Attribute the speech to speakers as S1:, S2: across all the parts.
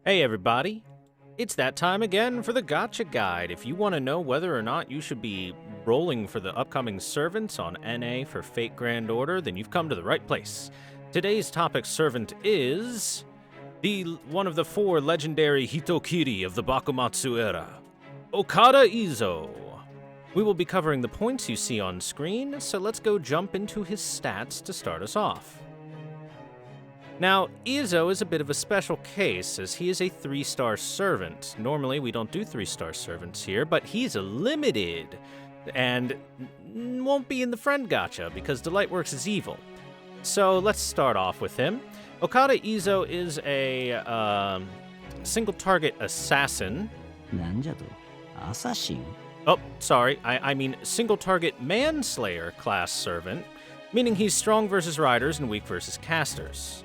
S1: Hey everybody, it's that time again for the Gacha Guide. If you want to know whether or not you should be rolling for the upcoming Servants on NA for Fate Grand Order, then you've come to the right place. Today's topic servant is one of the four legendary Hitokiri of the Bakumatsu era, Okada Izou. We will be covering the points you see on screen, so let's go jump into his stats to start us off. Now, Izou is a bit of a special case, as he is a 3-star servant. Normally, we don't do 3-star servants here, but he's a limited, and won't be in the friend gacha, because Delightworks is evil. So, let's start off with him. Okada Izou is a single-target assassin.
S2: Assassin?
S1: Oh, sorry, I mean single-target manslayer class servant, meaning he's strong versus riders and weak versus casters.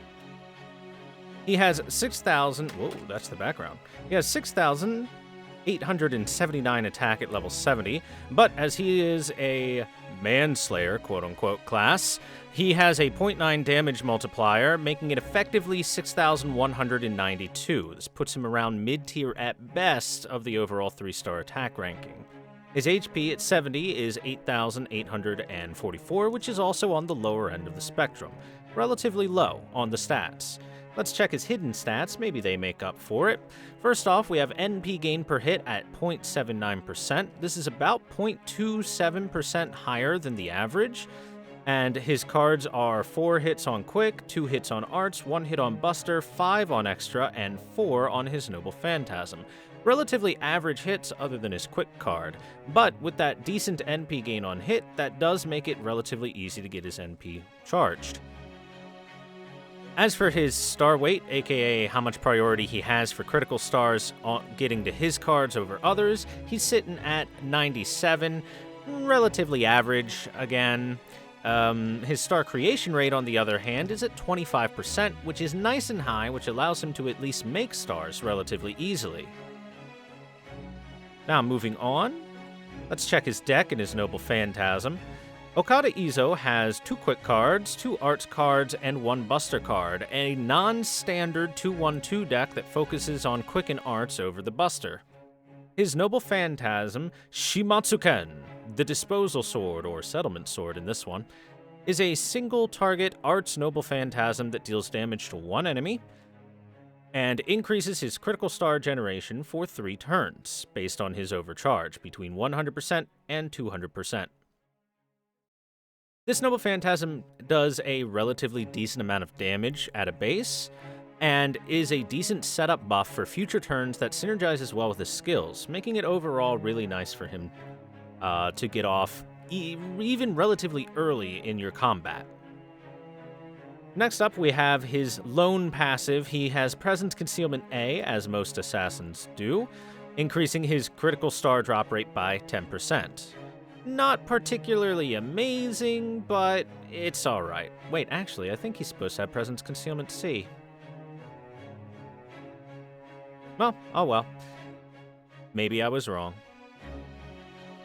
S1: He has 6,000, whoa, that's the background. He has 6,879 attack at level 70, but as he is a manslayer, quote-unquote, class, he has a 0.9 damage multiplier, making it effectively 6,192. This puts him around mid-tier at best of the overall 3-star attack ranking. His HP at 70 is 8,844, which is also on the lower end of the spectrum. Relatively low on the stats. Let's check his hidden stats, maybe they make up for it. First off, we have NP gain per hit at 0.79%. This is about 0.27% higher than the average. And his cards are 4 hits on Quick, 2 hits on Arts, 1 hit on Buster, 5 on Extra, and 4 on his Noble Phantasm. Relatively average hits other than his Quick card, but with that decent NP gain on hit, that does make it relatively easy to get his NP charged. As for his star weight, aka how much priority he has for critical stars getting to his cards over others, he's sitting at 97, relatively average again. His star creation rate, on the other hand, is at 25%, which is nice and high, which allows him to at least make stars relatively easily. Now, moving on, let's check his deck and his Noble Phantasm. Okada Izou has 2 Quick cards, 2 Arts cards, and 1 Buster card, a non-standard 2-1-2 deck that focuses on Quick and Arts over the Buster. His Noble Phantasm, Shimatsuken, the Disposal Sword, or Settlement Sword in this one, is a single-target Arts Noble Phantasm that deals damage to 1 enemy, and increases his critical star generation for 3 turns, based on his overcharge, between 100% and 200%. This Noble Phantasm does a relatively decent amount of damage at a base, and is a decent setup buff for future turns that synergizes well with his skills, making it overall really nice for him to get off even relatively early in your combat. Next up, we have his lone passive. He has Presence Concealment A, as most assassins do, increasing his critical star drop rate by 10%. Not particularly amazing, but it's alright. Wait, actually, I think he's supposed to have Presence Concealment C. Well, oh well. Maybe I was wrong.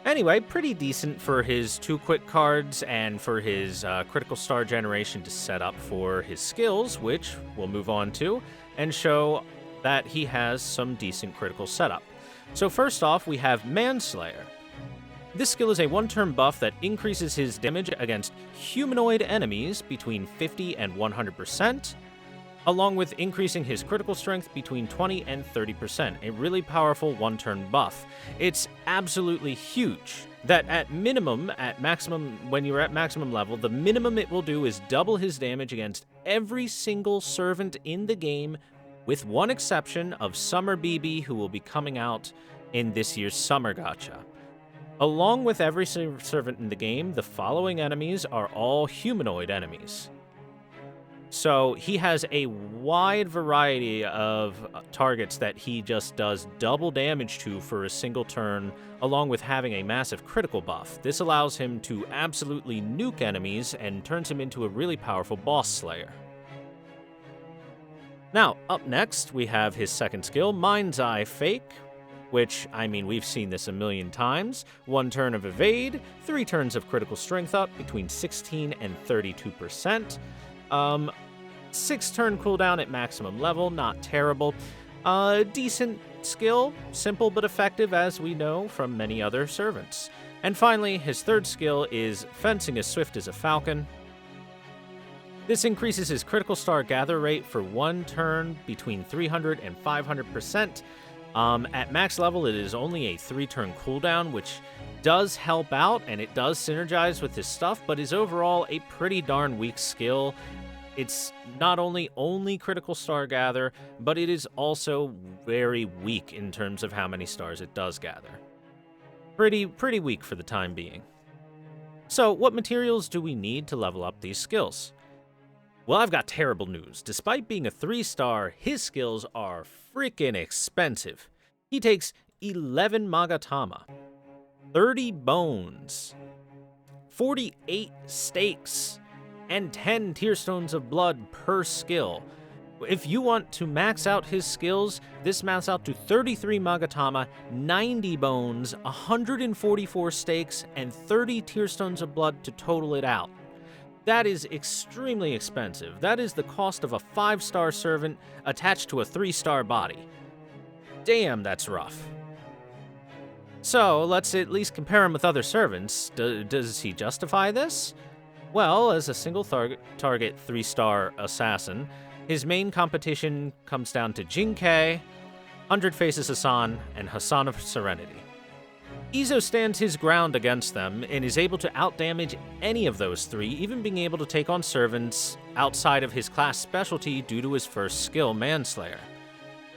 S1: Anyway, pretty decent for his 2 Quick cards and for his critical star generation to set up for his skills, which we'll move on to, and show that he has some decent critical setup. So first off, we have Manslayer. This skill is a 1-turn buff that increases his damage against humanoid enemies between 50 and 100%, along with increasing his critical strength between 20 and 30%, a really powerful 1-turn buff. It's absolutely huge that at maximum, when you're at maximum level, the minimum it will do is double his damage against every single servant in the game, with one exception of Summer BB, who will be coming out in this year's Summer Gacha. Along with every servant in the game, the following enemies are all humanoid enemies. So he has a wide variety of targets that he just does double damage to for a single turn, along with having a massive critical buff. This allows him to absolutely nuke enemies and turns him into a really powerful boss slayer. Now, up next, we have his second skill, Mind's Eye Fake, which, I mean, we've seen this a million times. 1 turn of Evade, 3 turns of critical strength up between 16 and 32%. 6-turn cooldown at maximum level, not terrible. Decent skill, simple but effective as we know from many other servants. And finally, his third skill is Fencing as Swift as a Falcon. This increases his critical star gather rate for one turn between 300 and 500%. At max level, it is only a 3-turn cooldown, which does help out, and it does synergize with his stuff, but is overall a pretty darn weak skill. It's not only critical star gather, but it is also very weak in terms of how many stars it does gather. Pretty weak for the time being. So, what materials do we need to level up these skills? Well, I've got terrible news. Despite being a 3-star, his skills are freaking expensive. He takes 11 Magatama, 30 Bones, 48 Stakes, and 10 Tearstones of Blood per skill. If you want to max out his skills, this max out to 33 Magatama, 90 Bones, 144 Stakes, and 30 Tearstones of Blood to total it out. That is extremely expensive. That is the cost of a 5-star servant attached to a 3-star body. Damn, that's rough. So, let's at least compare him with other servants. Does he justify this? Well, as a single target 3-star assassin, his main competition comes down to Jinkei, 100 Faces Hassan, and Hassan of Serenity. Izou stands his ground against them and is able to outdamage any of those 3, even being able to take on servants outside of his class specialty due to his first skill, Manslayer.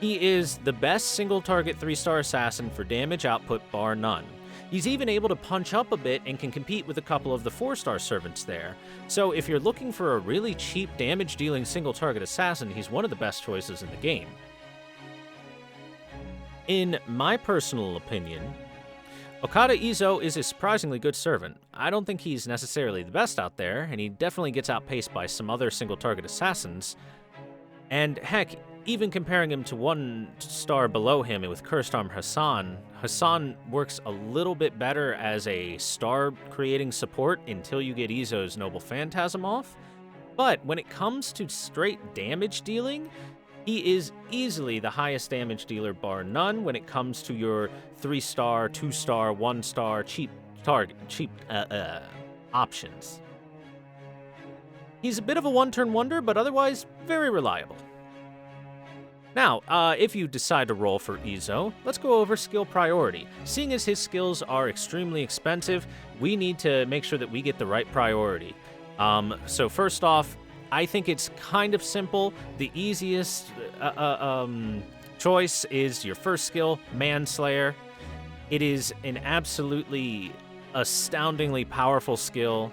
S1: He is the best single-target 3-star assassin for damage output, bar none. He's even able to punch up a bit and can compete with a couple of the 4-star servants there. So if you're looking for a really cheap damage-dealing single-target assassin, he's one of the best choices in the game. In my personal opinion, Okada Izou is a surprisingly good servant. I don't think he's necessarily the best out there, and he definitely gets outpaced by some other single-target assassins. And heck, even comparing him to 1 star below him with Cursed Arm Hassan, Hassan works a little bit better as a star-creating support until you get Izou's Noble Phantasm off. But when it comes to straight damage dealing, he is easily the highest damage dealer, bar none, when it comes to your 3-star, 2-star, 1-star cheap options. He's a bit of a one-turn wonder, but otherwise very reliable. Now, if you decide to roll for Izou, let's go over skill priority. Seeing as his skills are extremely expensive, we need to make sure that we get the right priority. So first off, I think it's kind of simple. The easiest choice is your first skill, Manslayer. It is an absolutely astoundingly powerful skill.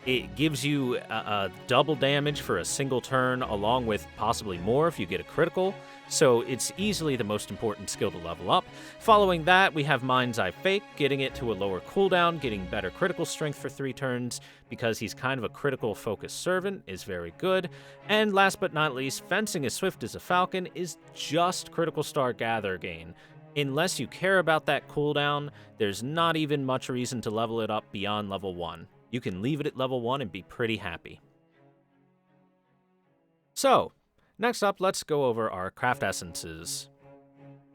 S1: It gives you a double damage for a single turn, along with possibly more if you get a critical. So it's easily the most important skill to level up. Following that, we have Mind's Eye Fake, getting it to a lower cooldown, getting better critical strength for 3 turns, because he's kind of a critical focused servant, is very good. And last but not least, Fencing as Swift as a Falcon is just critical star gather gain. Unless you care about that cooldown, there's not even much reason to level it up beyond level 1. You can leave it at level 1 and be pretty happy. So, next up, let's go over our craft essences.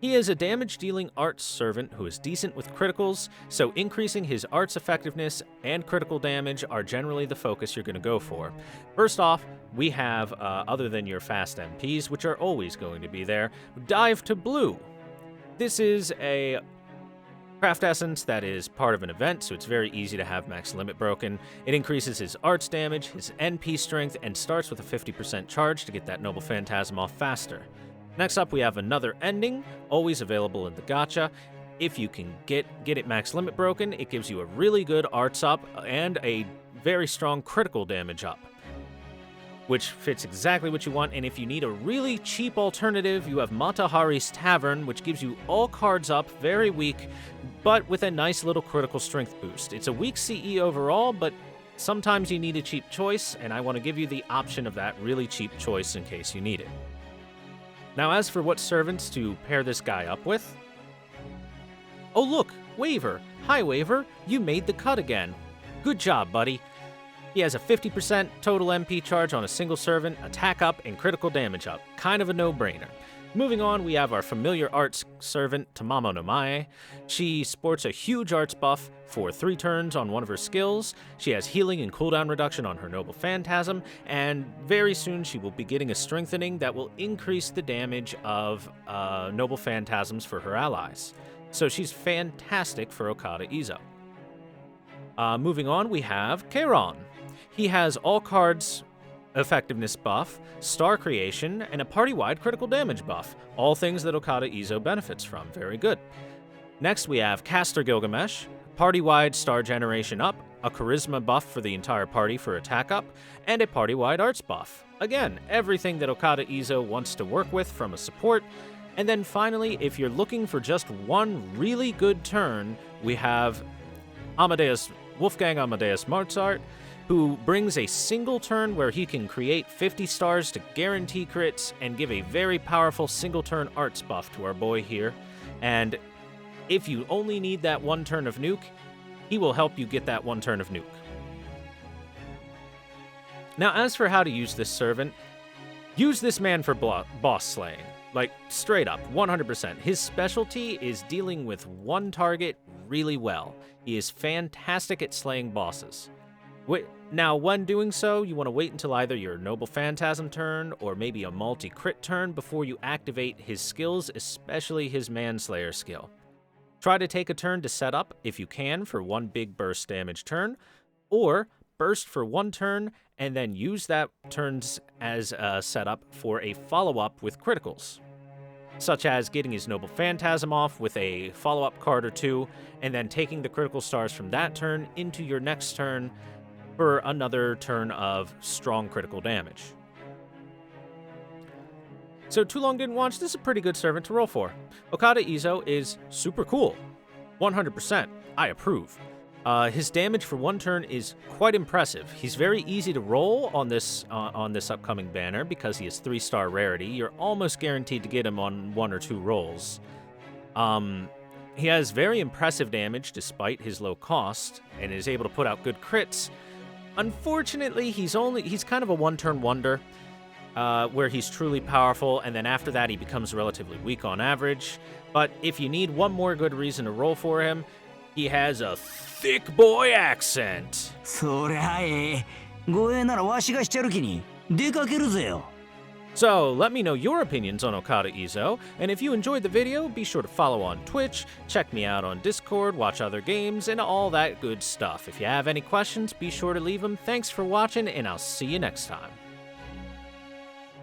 S1: He is a damage-dealing arts servant who is decent with criticals, so increasing his arts effectiveness and critical damage are generally the focus you're going to go for. First off, we have, other than your fast MPs, which are always going to be there, Dive to Blue. This is a craft essence that is part of an event, so it's very easy to have max limit broken. It increases his arts damage, his NP strength, and starts with a 50% charge to get that Noble Phantasm off faster. Next up, we have another ending, always available in the Gacha. If you can get it max limit broken, it gives you a really good arts up and a very strong critical damage up, which fits exactly what you want. And if you need a really cheap alternative, you have Matahari's Tavern, which gives you all cards up, very weak, but with a nice little critical strength boost. It's a weak CE overall, but sometimes you need a cheap choice, and I want to give you the option of that really cheap choice in case you need it. Now, as for what servants to pair this guy up with... Oh look, Waver! Hi Waver, you made the cut again. Good job, buddy. He has a 50% total MP charge on a single servant, attack up, and critical damage up. Kind of a no-brainer. Moving on, we have our familiar arts servant, Tamamo no Mae. She sports a huge arts buff for 3 turns on one of her skills. She has healing and cooldown reduction on her Noble Phantasm, and very soon she will be getting a strengthening that will increase the damage of Noble Phantasms for her allies. So she's fantastic for Okada Izou. Moving on, we have Keiron. He has all cards effectiveness buff, star creation, and a party-wide critical damage buff. All things that Okada Izou benefits from. Very good. Next, we have Caster Gilgamesh. Party-wide star generation up, a charisma buff for the entire party for attack up, and a party-wide arts buff. Again, everything that Okada Izou wants to work with from a support. And then finally, if you're looking for just one really good turn, we have Wolfgang Amadeus Mozart, who brings a single turn where he can create 50 stars to guarantee crits and give a very powerful single turn arts buff to our boy here. And if you only need that one turn of nuke, he will help you get that one turn of nuke. Now, as for how to use this servant, use this man for boss slaying. Like, straight up, 100%. His specialty is dealing with one target really well. He is fantastic at slaying bosses. Now, when doing so, you want to wait until either your Noble Phantasm turn or maybe a multi-crit turn before you activate his skills, especially his Manslayer skill. Try to take a turn to set up, if you can, for one big burst damage turn, or burst for one turn and then use that turns as a setup for a follow-up with criticals, such as getting his Noble Phantasm off with a follow-up card or two, and then taking the critical stars from that turn into your next turn for another turn of strong critical damage. So Too Long Didn't Watch, this is a pretty good servant to roll for. Okada Izou is super cool. 100%. I approve. His damage for one turn is quite impressive. He's very easy to roll on this upcoming banner because he has 3-star rarity. You're almost guaranteed to get him on 1 or 2 rolls. He has very impressive damage despite his low cost and is able to put out good crits. Unfortunately, he's kind of a one-turn wonder, where he's truly powerful, and then after that he becomes relatively weak on average. But if you need one more good reason to roll for him, he has a thick boy accent. So let me know your opinions on Okada Izou, and if you enjoyed the video, be sure to follow on Twitch, check me out on Discord, watch other games, and all that good stuff. If you have any questions, be sure to leave them. Thanks for watching, and I'll see you next time.